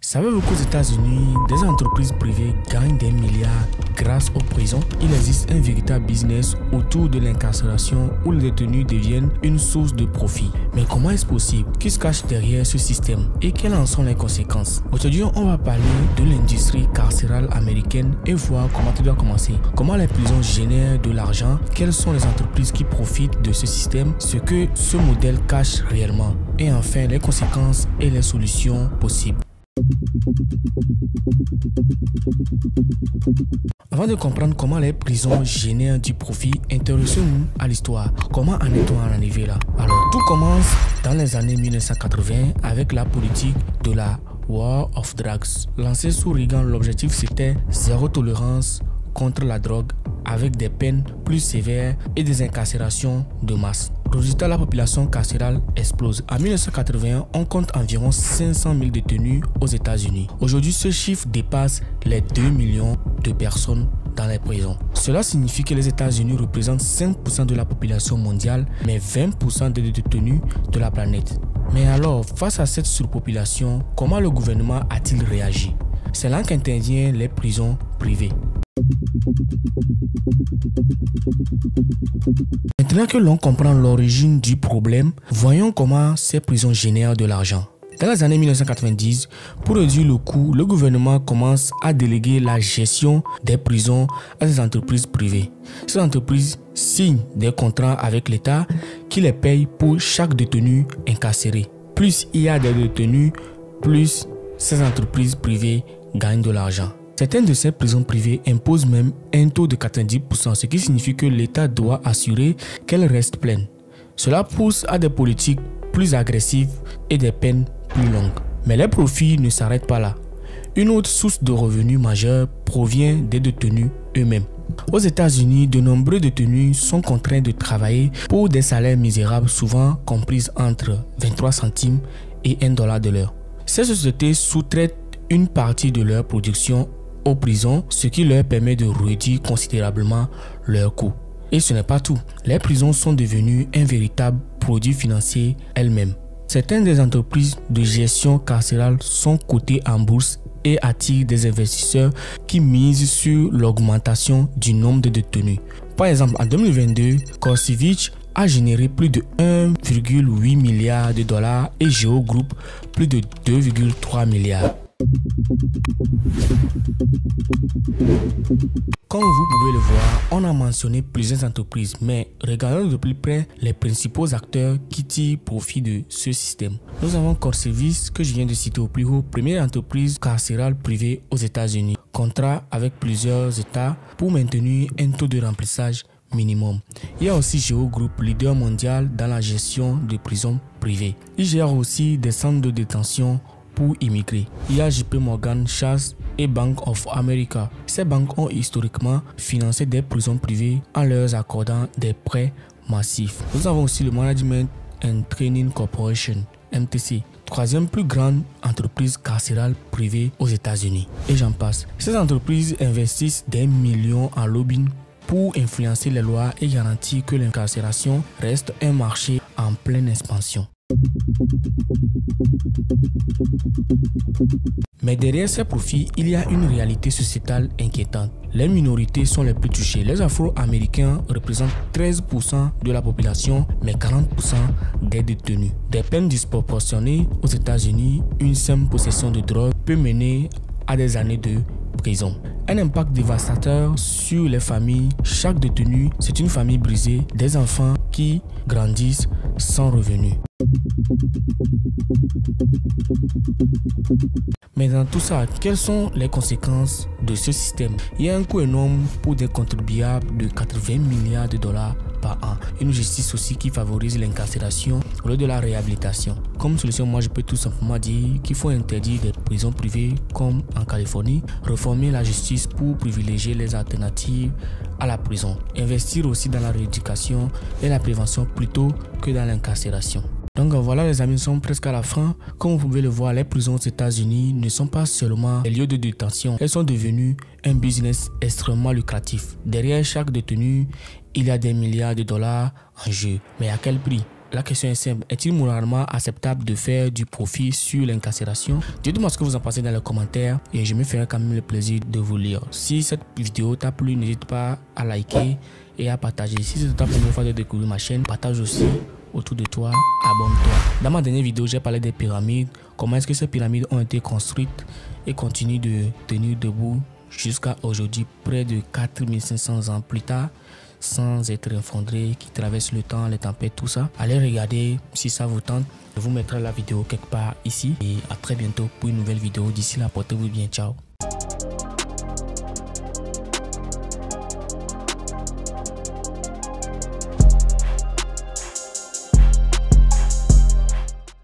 Savez-vous qu'aux États-Unis, des entreprises privées gagnent des milliards grâce aux prisons? Il existe un véritable business autour de l'incarcération où les détenus deviennent une source de profit. Mais comment est-ce possible? Qui se cache derrière ce système? Et quelles en sont les conséquences? Aujourd'hui, on va parler de l'industrie carcérale américaine et voir comment tout doit commencer. Comment les prisons génèrent de l'argent? Quelles sont les entreprises qui profitent de ce système? Ce que ce modèle cache réellement? Et enfin, les conséquences et les solutions possibles. Avant de comprendre comment les prisons génèrent du profit, intéressons-nous à l'histoire. Comment en est-on arrivé là? Alors, tout commence dans les années 1980 avec la politique de la War of Drugs. Lancée sous Reagan, l'objectif c'était zéro tolérance contre la drogue avec des peines plus sévères et des incarcérations de masse. Résultat, la population carcérale explose. En 1981, on compte environ 500 000 détenus aux États-Unis. Aujourd'hui, ce chiffre dépasse les 2 millions de personnes dans les prisons. Cela signifie que les États-Unis représentent 5% de la population mondiale, mais 20% des détenus de la planète. Mais alors, face à cette surpopulation, comment le gouvernement a-t-il réagi? C'est là qu'interviennent les prisons privées. Maintenant que l'on comprend l'origine du problème, voyons comment ces prisons génèrent de l'argent. Dans les années 1990, pour réduire le coût, le gouvernement commence à déléguer la gestion des prisons à des entreprises privées. Ces entreprises signent des contrats avec l'État qui les paye pour chaque détenu incarcéré. Plus il y a des détenus, plus ces entreprises privées gagnent de l'argent. Certaines de ces prisons privées imposent même un taux de 90%, ce qui signifie que l'État doit assurer qu'elles restent pleines. Cela pousse à des politiques plus agressives et des peines plus longues. Mais les profits ne s'arrêtent pas là. Une autre source de revenus majeure provient des détenus eux-mêmes. Aux États-Unis, de nombreux détenus sont contraints de travailler pour des salaires misérables, souvent comprises entre 23 centimes et $1 de l'heure. Ces sociétés sous-traitent une partie de leur production aux prisons, ce qui leur permet de réduire considérablement leurs coûts. Et ce n'est pas tout. Les prisons sont devenues un véritable produit financier elles-mêmes. Certaines des entreprises de gestion carcérale sont cotées en bourse et attirent des investisseurs qui misent sur l'augmentation du nombre de détenus. Par exemple, en 2022, CoreCivic a généré plus de 1,8 milliard de dollars et Geo Group plus de 2,3 milliards. Comme vous pouvez le voir, on a mentionné plusieurs entreprises, mais regardons de plus près les principaux acteurs qui tirent profit de ce système. Nous avons CoreCivic, que je viens de citer au plus haut, première entreprise carcérale privée aux États-Unis, contrat avec plusieurs États pour maintenir un taux de remplissage minimum. Il y a aussi Geo Group, leader mondial dans la gestion de prisons privées. Il gère aussi des centres de détention pour immigrés. Il y a JP Morgan Chase et Bank of America. Ces banques ont historiquement financé des prisons privées en leur accordant des prêts massifs. Nous avons aussi le Management and Training Corporation, MTC, troisième plus grande entreprise carcérale privée aux États-Unis. Et j'en passe. Ces entreprises investissent des millions en lobbying pour influencer les lois et garantir que l'incarcération reste un marché en pleine expansion. Mais derrière ces profits, il y a une réalité sociétale inquiétante. Les minorités sont les plus touchées. Les Afro-Américains représentent 13% de la population, mais 40% des détenus. Des peines disproportionnées aux États-Unis, une simple possession de drogue peut mener à des années de prison. Un impact dévastateur sur les familles. Chaque détenu, c'est une famille brisée, des enfants qui grandissent sans revenus. Mais dans tout ça, quelles sont les conséquences de ce système? Il y a un coût énorme pour des contribuables de 80 milliards de dollars par an. Une justice aussi qui favorise l'incarcération au lieu de la réhabilitation. Comme solution, moi je peux tout simplement dire qu'il faut interdire des prisons privées comme en Californie, réformer la justice pour privilégier les alternatives à la prison, investir aussi dans la rééducation et la prévention plutôt que dans l'incarcération. Donc voilà les amis, nous sommes presque à la fin. Comme vous pouvez le voir, les prisons aux États-Unis ne sont pas seulement des lieux de détention. Elles sont devenues un business extrêmement lucratif. Derrière chaque détenu, il y a des milliards de dollars en jeu. Mais à quel prix? La question est simple. Est-il moralement acceptable de faire du profit sur l'incarcération? Dites-moi ce que vous en pensez dans les commentaires et je me ferai quand même le plaisir de vous lire. Si cette vidéo t'a plu, n'hésite pas à liker et à partager. Si c'est ta première fois de découvrir ma chaîne, partage aussi autour de toi, abonne-toi. Dans ma dernière vidéo, j'ai parlé des pyramides. Comment est-ce que ces pyramides ont été construites et continuent de tenir debout jusqu'à aujourd'hui, près de 4500 ans plus tard, sans être effondrés, qui traversent le temps, les tempêtes, tout ça. Allez regarder si ça vous tente. Je vous mettrai la vidéo quelque part ici. Et à très bientôt pour une nouvelle vidéo. D'ici là, portez-vous bien. Ciao.